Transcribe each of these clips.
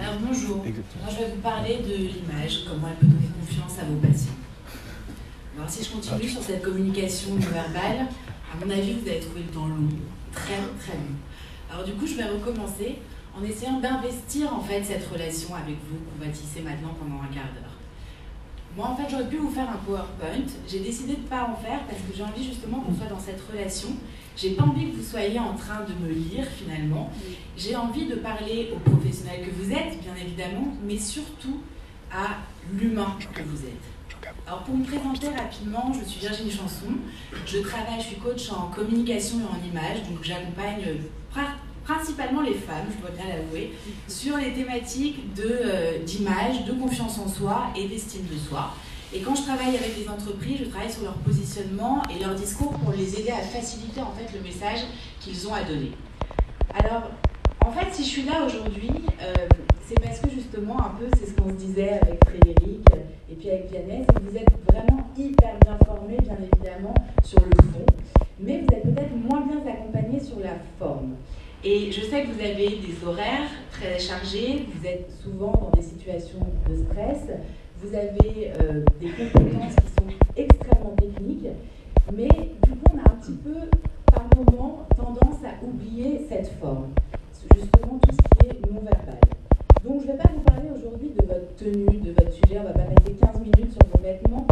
Alors bonjour, moi je vais vous parler de l'image, comment elle peut donner confiance à vos patients. Alors si je continue sur cette communication non verbale, à mon avis vous allez trouver le temps long, très long. Alors du coup je vais recommencer en essayant d'investir en fait cette relation avec vous qu'on va tisser maintenant pendant un quart d'heure. Moi en fait j'aurais pu vous faire un PowerPoint, j'ai décidé de ne pas en faire parce que j'ai envie justement qu'on soit dans cette relation. J'ai pas envie que vous soyez en train de me lire finalement. J'ai envie de parler aux professionnels que vous êtes, bien évidemment, mais surtout à l'humain que vous êtes. Alors pour me présenter rapidement, je suis Virginie Chanson. Je suis coach en communication et en image, donc j'accompagne principalement les femmes, je dois bien l'avouer, sur les thématiques d'image, de confiance en soi et d'estime de soi. Et quand je travaille avec les entreprises, je travaille sur leur positionnement et leur discours pour les aider à faciliter en fait le message qu'ils ont à donner. Alors, en fait, si je suis là aujourd'hui, c'est parce que justement, un peu, c'est ce qu'on se disait avec Frédéric et puis avec Vianney, c'est que vous êtes vraiment hyper bien formés, bien évidemment, sur le fond, mais vous êtes peut-être moins bien accompagnés sur la forme. Et je sais que vous avez des horaires très chargés, vous êtes souvent dans des situations de stress, vous avez des compétences qui sont extrêmement techniques, mais du coup on a un petit peu, par moment, tendance à oublier cette forme, justement tout ce qui est non-verbal. Donc je ne vais pas vous parler aujourd'hui de votre tenue, de votre sujet, on ne va pas passer 15 minutes sur vos vêtements,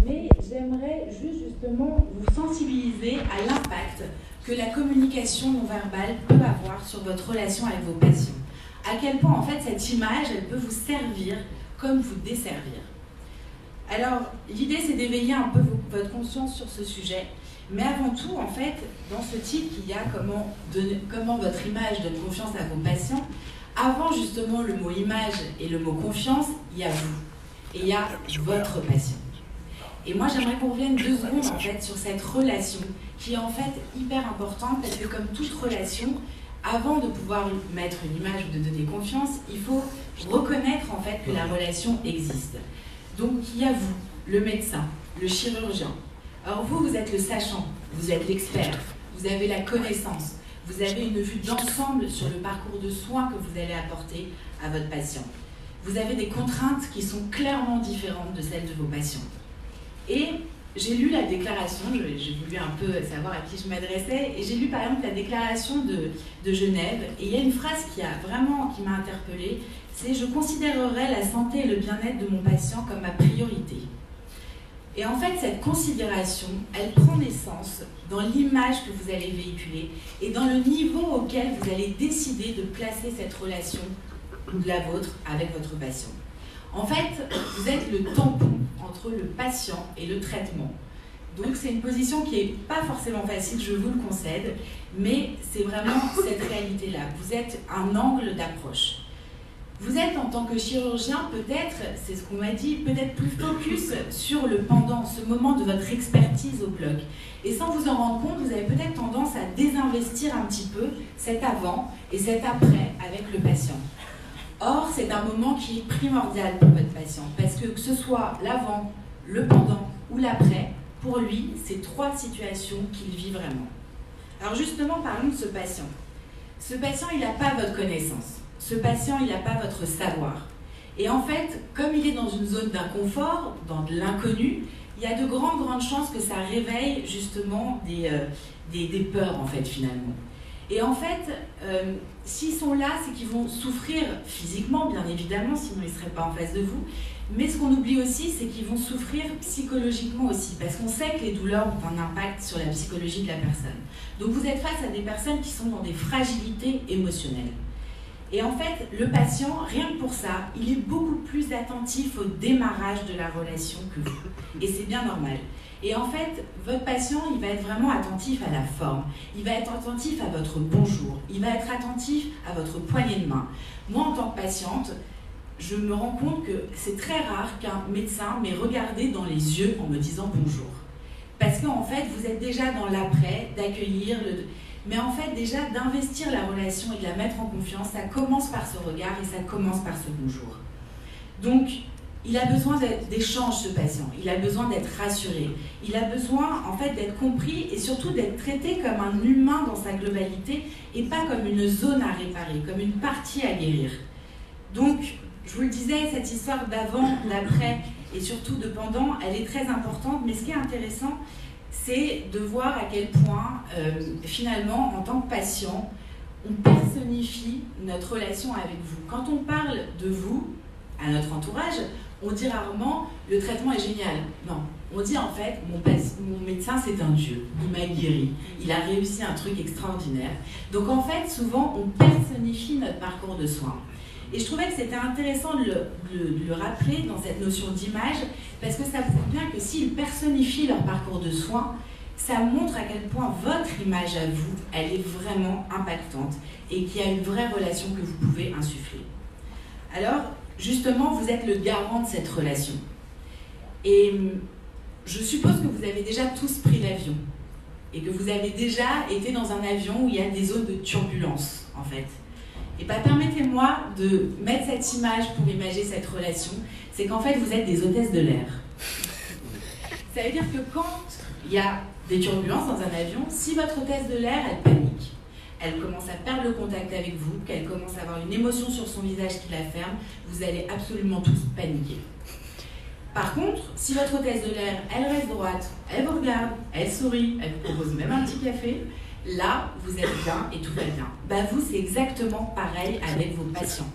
mais j'aimerais justement vous sensibiliser à l'impact que la communication non-verbale peut avoir sur votre relation avec vos patients. À quel point en fait cette image, elle peut vous servir comme vous desservir. Alors, l'idée, c'est d'éveiller un peu votre conscience sur ce sujet, mais avant tout, en fait, dans ce titre, il y a comment votre image donne confiance à vos patients. Avant, justement, le mot image et le mot confiance, il y a vous, et il y a votre patient. Et moi, j'aimerais qu'on revienne 2 secondes, en fait, sur cette relation, qui est en fait hyper importante, parce que comme toute relation, avant de pouvoir mettre une image ou de donner confiance, il faut reconnaître en fait que la relation existe. Donc il y a vous, le médecin, le chirurgien. Alors vous êtes le sachant, vous êtes l'expert, vous avez la connaissance, vous avez une vue d'ensemble sur le parcours de soins que vous allez apporter à votre patient. Vous avez des contraintes qui sont clairement différentes de celles de vos patients. Et j'ai lu la déclaration, j'ai voulu un peu savoir à qui je m'adressais, et j'ai lu par exemple la déclaration de Genève, et il y a une phrase qui m'a interpellée, c'est « Je considérerai la santé et le bien-être de mon patient comme ma priorité ». Et en fait, cette considération, elle prend naissance dans l'image que vous allez véhiculer et dans le niveau auquel vous allez décider de placer cette relation, la vôtre, avec votre patient. En fait, vous êtes le tampon entre le patient et le traitement. Donc c'est une position qui n'est pas forcément facile, je vous le concède, mais c'est vraiment cette réalité-là. Vous êtes un angle d'approche. Vous êtes en tant que chirurgien, peut-être, c'est ce qu'on m'a dit, peut-être plus focus sur le pendant, ce moment de votre expertise au bloc. Et sans vous en rendre compte, vous avez peut-être tendance à désinvestir un petit peu cet avant et cet après avec le patient. Or, c'est un moment qui est primordial pour votre patient, parce que ce soit l'avant, le pendant ou l'après, pour lui, c'est 3 situations qu'il vit vraiment. Alors justement, parlons de ce patient. Ce patient, il n'a pas votre connaissance. Ce patient, il n'a pas votre savoir. Et en fait, comme il est dans une zone d'inconfort, dans de l'inconnu, il y a de grandes chances que ça réveille justement des peurs, en fait, finalement. Et en fait, s'ils sont là, c'est qu'ils vont souffrir physiquement, bien évidemment, sinon ils ne seraient pas en face de vous. Mais ce qu'on oublie aussi, c'est qu'ils vont souffrir psychologiquement aussi, parce qu'on sait que les douleurs ont un impact sur la psychologie de la personne. Donc vous êtes face à des personnes qui sont dans des fragilités émotionnelles. Et en fait, le patient, rien que pour ça, il est beaucoup plus attentif au démarrage de la relation que vous. Et c'est bien normal. Et en fait, votre patient, il va être vraiment attentif à la forme. Il va être attentif à votre bonjour. Il va être attentif à votre poignée de main. Moi, en tant que patiente, je me rends compte que c'est très rare qu'un médecin m'ait regardé dans les yeux en me disant bonjour. Parce qu'en fait, vous êtes déjà dans l'après, d'accueillir le... Mais en fait, déjà, d'investir la relation et de la mettre en confiance, ça commence par ce regard et ça commence par ce bonjour. Donc, il a besoin d'échange, ce patient. Il a besoin d'être rassuré. Il a besoin, en fait, d'être compris et surtout d'être traité comme un humain dans sa globalité et pas comme une zone à réparer, comme une partie à guérir. Donc, disais, cette histoire d'avant, d'après et surtout de pendant, elle est très importante, mais ce qui est intéressant, c'est de voir à quel point, finalement, en tant que patient, on personnifie notre relation avec vous. Quand on parle de vous, à notre entourage, on dit rarement « le traitement est génial ». Non, on dit en fait « mon médecin c'est un dieu, il m'a guéri, il a réussi un truc extraordinaire ». Donc en fait, souvent, on personnifie notre parcours de soins. Et je trouvais que c'était intéressant de le rappeler dans cette notion d'image, parce que ça prouve bien que s'ils personnifient leur parcours de soins, ça montre à quel point votre image à vous, elle est vraiment impactante et qu'il y a une vraie relation que vous pouvez insuffler. Alors, justement, vous êtes le garant de cette relation. Et je suppose que vous avez déjà tous pris l'avion et que vous avez déjà été dans un avion où il y a des zones de turbulence, en fait. Et bien, permettez-moi de mettre cette image pour imager cette relation. C'est qu'en fait, vous êtes des hôtesses de l'air. Ça veut dire que quand il y a des turbulences dans un avion, si votre hôtesse de l'air, elle panique, elle commence à perdre le contact avec vous, qu'elle commence à avoir une émotion sur son visage qui la ferme, vous allez absolument tous paniquer. Par contre, si votre hôtesse de l'air, elle reste droite, elle vous regarde, elle sourit, elle vous propose même un petit café, là, vous êtes bien et tout va bien. Bah vous, c'est exactement pareil avec vos patients.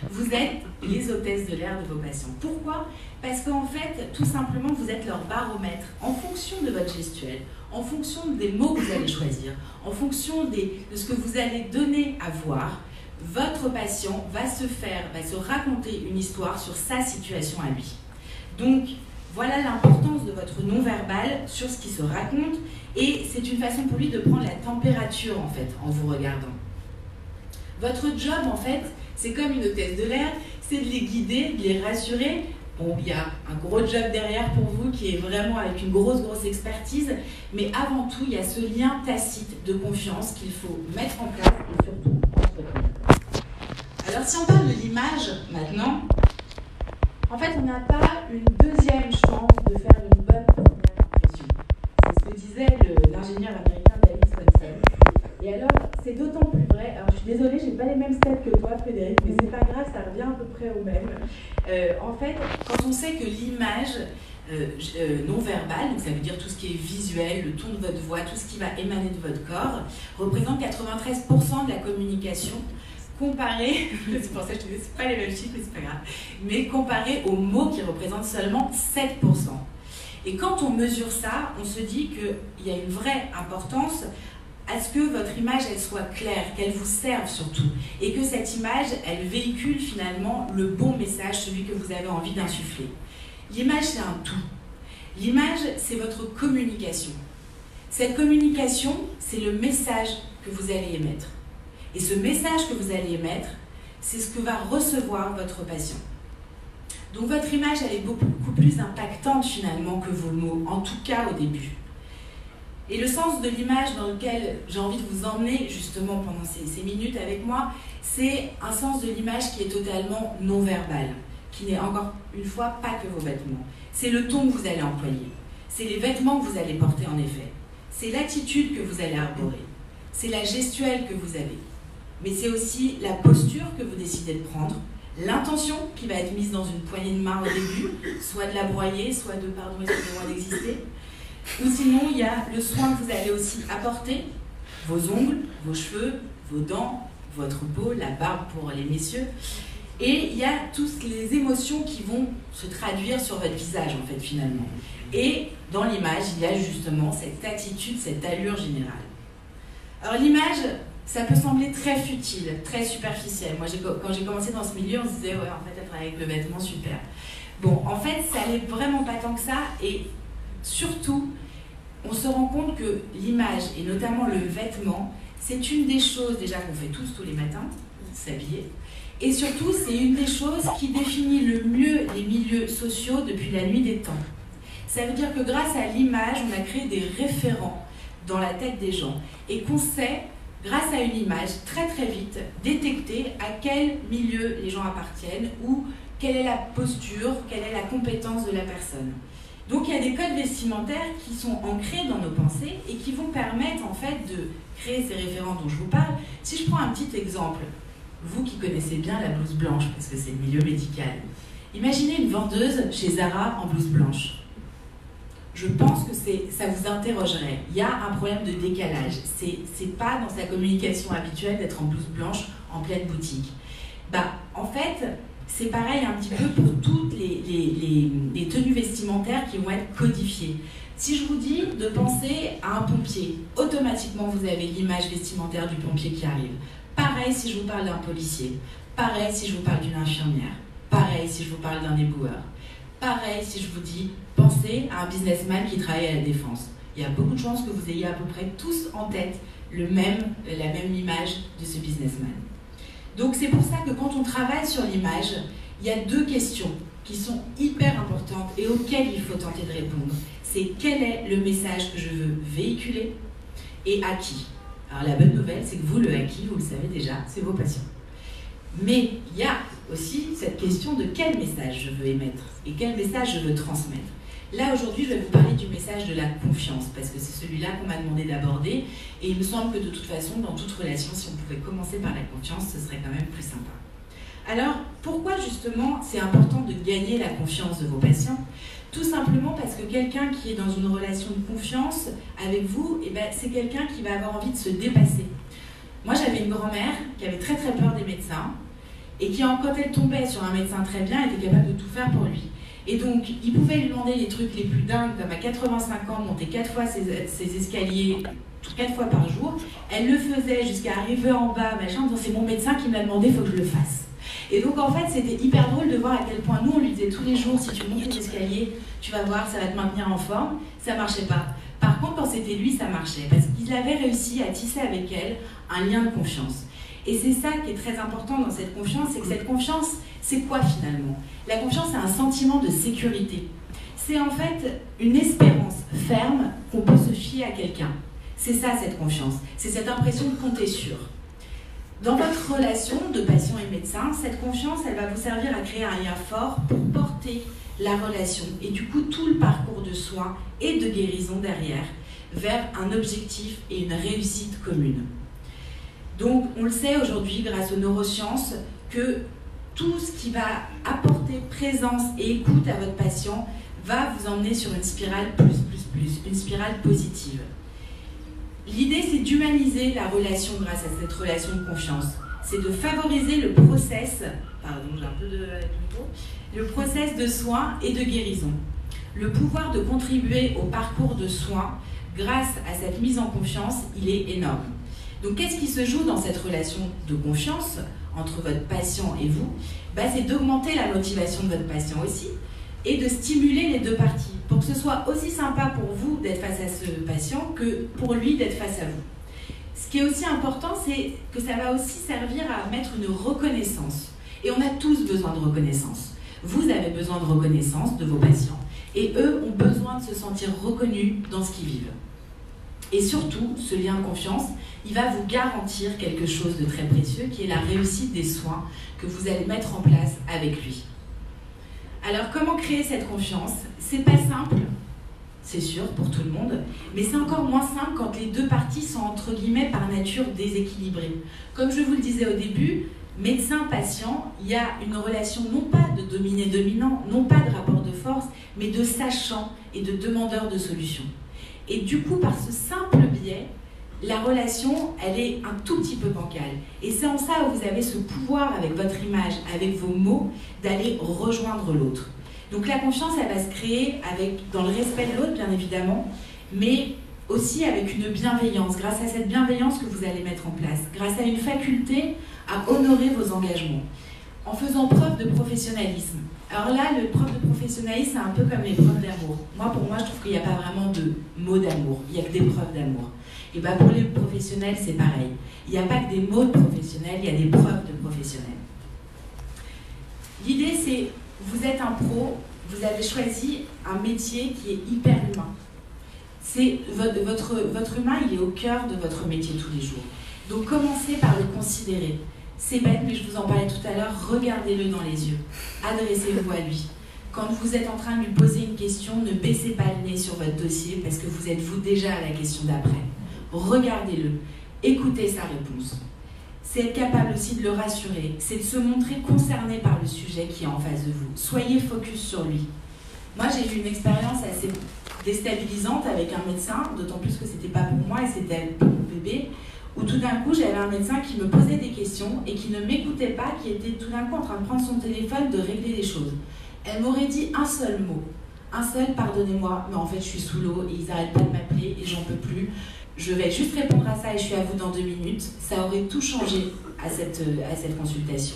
Vous êtes les hôtesses de l'air de vos patients. Pourquoi? Parce qu'en fait, tout simplement, vous êtes leur baromètre. En fonction de votre gestuelle, en fonction des mots que vous allez choisir, en fonction de ce que vous allez donner à voir, votre patient va se raconter une histoire sur sa situation à lui. Donc, voilà l'importance de votre non-verbal sur ce qui se raconte, et c'est une façon pour lui de prendre la température, en fait, en vous regardant. Votre job, en fait, c'est comme une hôtesse de l'air, c'est de les guider, de les rassurer. Bon, il y a un gros job derrière pour vous qui est vraiment avec une grosse expertise, mais avant tout, il y a ce lien tacite de confiance qu'il faut mettre en place et surtout entretenir. Alors, si on parle de l'image maintenant, en fait, on n'a pas une deuxième chance de faire une bonne première impression. C'est ce que disait l'ingénieur américain David Swenson. Et alors, c'est d'autant plus vrai. Alors, je suis désolée, je n'ai pas les mêmes stats que toi, Frédéric, mais c'est pas grave, ça revient à peu près au même. En fait, quand on sait que l'image non verbale, donc ça veut dire tout ce qui est visuel, le ton de votre voix, tout ce qui va émaner de votre corps, représente 93% de la communication, comparé, c'est pour ça que je te dis, c'est pas les mêmes chiffres, mais c'est pas grave, mais comparé aux mots qui représentent seulement 7%. Et quand on mesure ça, on se dit qu'il y a une vraie importance à ce que votre image, elle soit claire, qu'elle vous serve surtout, et que cette image, elle véhicule finalement le bon message, celui que vous avez envie d'insuffler. L'image, c'est un tout. L'image, c'est votre communication. Cette communication, c'est le message que vous allez émettre. Et ce message que vous allez émettre, c'est ce que va recevoir votre patient. Donc votre image, elle est beaucoup plus impactante finalement que vos mots, en tout cas au début. Et le sens de l'image dans lequel j'ai envie de vous emmener justement pendant ces minutes avec moi, c'est un sens de l'image qui est totalement non-verbal, qui n'est encore une fois pas que vos vêtements. C'est le ton que vous allez employer, c'est les vêtements que vous allez porter en effet, c'est l'attitude que vous allez arborer, c'est la gestuelle que vous avez. Mais c'est aussi la posture que vous décidez de prendre, l'intention qui va être mise dans une poignée de main au début, soit de la broyer, soit de, pardon, excusez-moi d'exister. Ou sinon, il y a le soin que vous allez aussi apporter, vos ongles, vos cheveux, vos dents, votre peau, la barbe pour les messieurs. Et il y a toutes les émotions qui vont se traduire sur votre visage, en fait, finalement. Et dans l'image, il y a justement cette attitude, cette allure générale. Alors l'image, ça peut sembler très futile, très superficiel. Moi, quand j'ai commencé dans ce milieu, on se disait, ouais, en fait, elle travaille avec le vêtement, super. Bon, en fait, ça n'est vraiment pas tant que ça. Et surtout, on se rend compte que l'image, et notamment le vêtement, c'est une des choses déjà qu'on fait tous les matins, s'habiller. Et surtout, c'est une des choses qui définit le mieux les milieux sociaux depuis la nuit des temps. Ça veut dire que grâce à l'image, on a créé des référents dans la tête des gens. Et qu'on sait, grâce à une image, très vite, détecter à quel milieu les gens appartiennent ou quelle est la posture, quelle est la compétence de la personne. Donc il y a des codes vestimentaires qui sont ancrés dans nos pensées et qui vont permettre en fait de créer ces référents dont je vous parle. Si je prends un petit exemple, vous qui connaissez bien la blouse blanche, parce que c'est le milieu médical, imaginez une vendeuse chez Zara en blouse blanche. Je pense que ça vous interrogerait. Il y a un problème de décalage. C'est pas dans sa communication habituelle d'être en blouse blanche en pleine boutique. En fait, c'est pareil un petit peu pour toutes les tenues vestimentaires qui vont être codifiées. Si je vous dis de penser à un pompier, automatiquement vous avez l'image vestimentaire du pompier qui arrive. Pareil si je vous parle d'un policier. Pareil si je vous parle d'une infirmière. Pareil si je vous parle d'un éboueur. Pareil si je vous dis, pensez à un businessman qui travaille à la défense. Il y a beaucoup de chances que vous ayez à peu près tous en tête la même image de ce businessman. Donc c'est pour ça que quand on travaille sur l'image, il y a deux questions qui sont hyper importantes et auxquelles il faut tenter de répondre. C'est quel est le message que je veux véhiculer et à qui. Alors la bonne nouvelle, c'est que vous, le à qui, vous le savez déjà, c'est vos patients. Mais il y a aussi cette question de quel message je veux émettre et quel message je veux transmettre. Là, aujourd'hui, je vais vous parler du message de la confiance, parce que c'est celui-là qu'on m'a demandé d'aborder, et il me semble que de toute façon, dans toute relation, si on pouvait commencer par la confiance, ce serait quand même plus sympa. Alors, pourquoi justement c'est important de gagner la confiance de vos patients? Tout simplement parce que quelqu'un qui est dans une relation de confiance avec vous, c'est quelqu'un qui va avoir envie de se dépasser. Moi, j'avais une grand-mère qui avait très très peur des médecins et qui, quand elle tombait sur un médecin très bien, était capable de tout faire pour lui. Et donc, il pouvait lui demander les trucs les plus dingues, comme à 85 ans, monter 4 fois ses escaliers, 4 fois par jour. Elle le faisait jusqu'à arriver en bas, machin, en disant c'est mon médecin qui me l'a demandé, il faut que je le fasse. Et donc, en fait, c'était hyper drôle de voir à quel point nous, on lui disait tous les jours, si tu montes les escaliers, tu vas voir, ça va te maintenir en forme. Ça marchait pas. Par contre, quand c'était lui, ça marchait, parce qu'il avait réussi à tisser avec elle un lien de confiance. Et c'est ça qui est très important dans cette confiance, c'est que cette confiance, c'est quoi finalement? La confiance, c'est un sentiment de sécurité. C'est en fait une espérance ferme qu'on peut se fier à quelqu'un. C'est ça cette confiance, c'est cette impression de compter sur. Dans votre relation de patient et médecin, cette confiance, elle va vous servir à créer un lien fort pour porter la relation et du coup tout le parcours de soins et de guérison derrière vers un objectif et une réussite commune. Donc on le sait aujourd'hui grâce aux neurosciences que tout ce qui va apporter présence et écoute à votre patient va vous emmener sur une spirale une spirale positive. L'idée, c'est d'humaniser la relation grâce à cette relation de confiance. C'est de favoriser le process, le process de soins et de guérison. Le pouvoir de contribuer au parcours de soins grâce à cette mise en confiance, il est énorme. Donc, qu'est-ce qui se joue dans cette relation de confiance entre votre patient et vous? C'est d'augmenter la motivation de votre patient aussi et de stimuler les deux parties pour que ce soit aussi sympa pour vous d'être face à ce patient que pour lui d'être face à vous. Ce qui est aussi important, c'est que ça va aussi servir à mettre une reconnaissance. Et on a tous besoin de reconnaissance. Vous avez besoin de reconnaissance de vos patients et eux ont besoin de se sentir reconnus dans ce qu'ils vivent. Et surtout, ce lien de confiance, il va vous garantir quelque chose de très précieux qui est la réussite des soins que vous allez mettre en place avec lui. Alors, comment créer cette confiance? C'est pas simple, c'est sûr, pour tout le monde, mais c'est encore moins simple quand les deux parties sont entre guillemets par nature déséquilibrées. Comme je vous le disais au début, médecin-patient, il y a une relation non pas de dominé-dominant, non pas de rapport de force, mais de sachant et de demandeur de solutions. Et du coup, par ce simple biais, la relation, elle est un tout petit peu bancale. Et c'est en ça où vous avez ce pouvoir avec votre image, avec vos mots, d'aller rejoindre l'autre. Donc la confiance, elle va se créer dans le respect de l'autre, bien évidemment, mais aussi avec une bienveillance, grâce à cette bienveillance que vous allez mettre en place, grâce à une faculté à honorer vos engagements, en faisant preuve de professionnalisme. Alors là, le preuve de professionnalisme, c'est un peu comme les preuves d'amour. Pour moi, je trouve qu'il n'y a pas vraiment de mots d'amour, il n'y a que des preuves d'amour. Et pour les professionnels, c'est pareil. Il n'y a pas que des mots de professionnels, il y a des preuves de professionnels. L'idée, c'est, vous êtes un pro, vous avez choisi un métier qui est hyper humain. Votre humain, il est au cœur de votre métier tous les jours. Donc commencez par le considérer. C'est bête, mais je vous en parlais tout à l'heure, regardez-le dans les yeux. Adressez-vous à lui. Quand vous êtes en train de lui poser une question, ne baissez pas le nez sur votre dossier parce que vous êtes vous déjà à la question d'après. Regardez-le, écoutez sa réponse. c'est être capable aussi de le rassurer, c'est de se montrer concerné par le sujet qui est en face de vous. Soyez focus sur lui. Moi, j'ai eu une expérience assez déstabilisante avec un médecin, d'autant plus que c'était pas pour moi et c'était pour mon bébé, où tout d'un coup, j'avais un médecin qui me posait des questions et qui ne m'écoutait pas, qui était tout d'un coup en train de prendre son téléphone, de régler les choses. Elle m'aurait dit un seul mot, un seul « pardonnez-moi, mais en fait, je suis sous l'eau et ils n'arrêtent pas de m'appeler et j'en peux plus. Je vais juste répondre à ça et je suis à vous dans 2 minutes. » Ça aurait tout changé à cette consultation.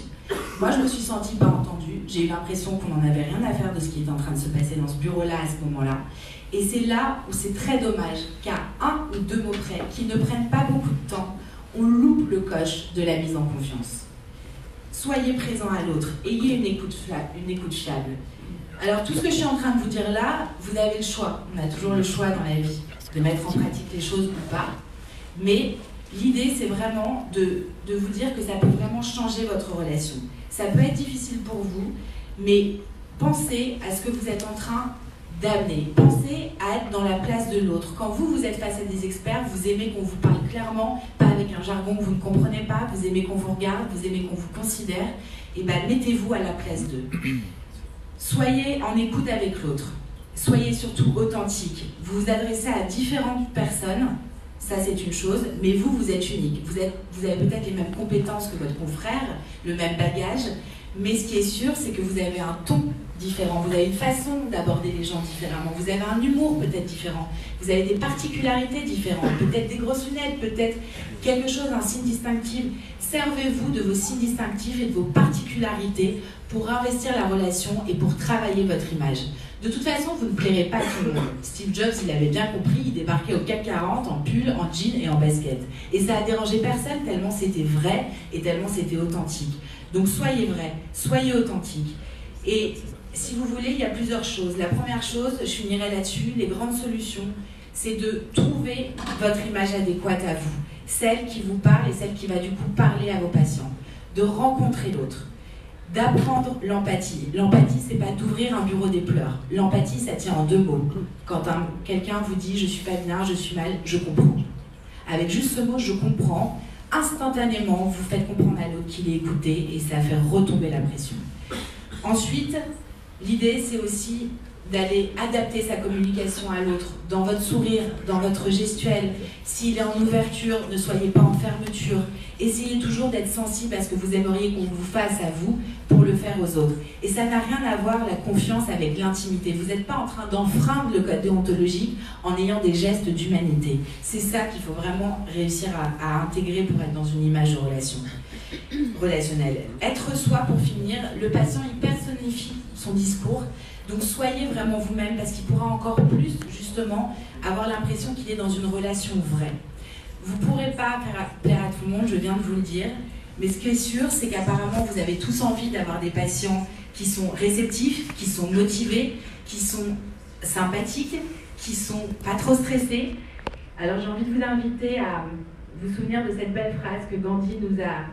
Moi, je me suis sentie pas entendue. J'ai eu l'impression qu'on n'en avait rien à faire de ce qui était en train de se passer dans ce bureau-là à ce moment-là. Et c'est là où c'est très dommage qu'à 1 ou 2 mots près, qui ne prennent pas beaucoup de temps, on loupe le coche de la mise en confiance. Soyez présent à l'autre, ayez une écoute fiable. Alors tout ce que je suis en train de vous dire là, vous avez le choix. On a toujours le choix dans la vie de mettre en pratique les choses ou pas. Mais l'idée, c'est vraiment de vous dire que ça peut vraiment changer votre relation. Ça peut être difficile pour vous, mais pensez à ce que vous êtes en train d'amener. Pensez à être dans la place de l'autre. Quand vous êtes face à des experts, vous aimez qu'on vous parle clairement, pas avec un jargon que vous ne comprenez pas, vous aimez qu'on vous regarde, vous aimez qu'on vous considère, et bien mettez-vous à la place d'eux. Soyez en écoute avec l'autre. Soyez surtout authentique. Vous vous adressez à différentes personnes, ça c'est une chose, mais vous êtes unique. Vous avez peut-être les mêmes compétences que votre confrère, le même bagage, mais ce qui est sûr, c'est que vous avez un ton différent, vous avez une façon d'aborder les gens différemment, vous avez un humour peut-être différent, vous avez des particularités différentes, peut-être des grosses lunettes, peut-être quelque chose, un signe distinctif. Servez-vous de vos signes distinctifs et de vos particularités pour investir la relation et pour travailler votre image. De toute façon, vous ne plairez pas à tout le monde. Steve Jobs, il avait bien compris, il débarquait au CAC 40 en pull, en jean et en basket. Et ça a dérangé personne tellement c'était vrai et tellement c'était authentique. Donc soyez vrai, soyez authentique. Et si vous voulez, il y a plusieurs choses. La première chose, je finirai là-dessus, les grandes solutions, c'est de trouver votre image adéquate à vous. Celle qui vous parle et celle qui va du coup parler à vos patients. De rencontrer l'autre. D'apprendre l'empathie. L'empathie, c'est pas d'ouvrir un bureau des pleurs. L'empathie, ça tient en 2 mots. Quand quelqu'un vous dit « je suis pas bien, je suis mal », je comprends. Avec juste ce mot « je comprends », instantanément, vous faites comprendre à l'autre qu'il est écouté et ça fait retomber la pression. Ensuite, l'idée, c'est aussi d'aller adapter sa communication à l'autre, dans votre sourire, dans votre gestuelle. S'il est en ouverture, ne soyez pas en fermeture. Essayez toujours d'être sensible à ce que vous aimeriez qu'on vous fasse à vous pour le faire aux autres. Et ça n'a rien à voir, la confiance, avec l'intimité. Vous n'êtes pas en train d'enfreindre le code déontologique en ayant des gestes d'humanité. C'est ça qu'il faut vraiment réussir à intégrer pour être dans une image de relationnelle. Être soi, pour finir, le patient, il personnifie son discours. Donc soyez vraiment vous-même parce qu'il pourra encore plus, justement, avoir l'impression qu'il est dans une relation vraie. Vous ne pourrez pas plaire à tout le monde, je viens de vous le dire, mais ce qui est sûr, c'est qu'apparemment, vous avez tous envie d'avoir des patients qui sont réceptifs, qui sont motivés, qui sont sympathiques, qui sont pas trop stressés. Alors j'ai envie de vous inviter à vous souvenir de cette belle phrase que Gandhi nous a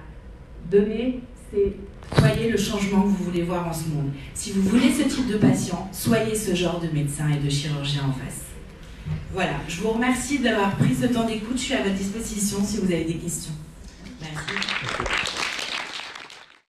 donnée, c'est « Soyez le changement que vous voulez voir en ce monde ». Si vous voulez ce type de patient, soyez ce genre de médecin et de chirurgien en face. Voilà, je vous remercie d'avoir pris ce temps d'écoute. Je suis à votre disposition si vous avez des questions. Merci.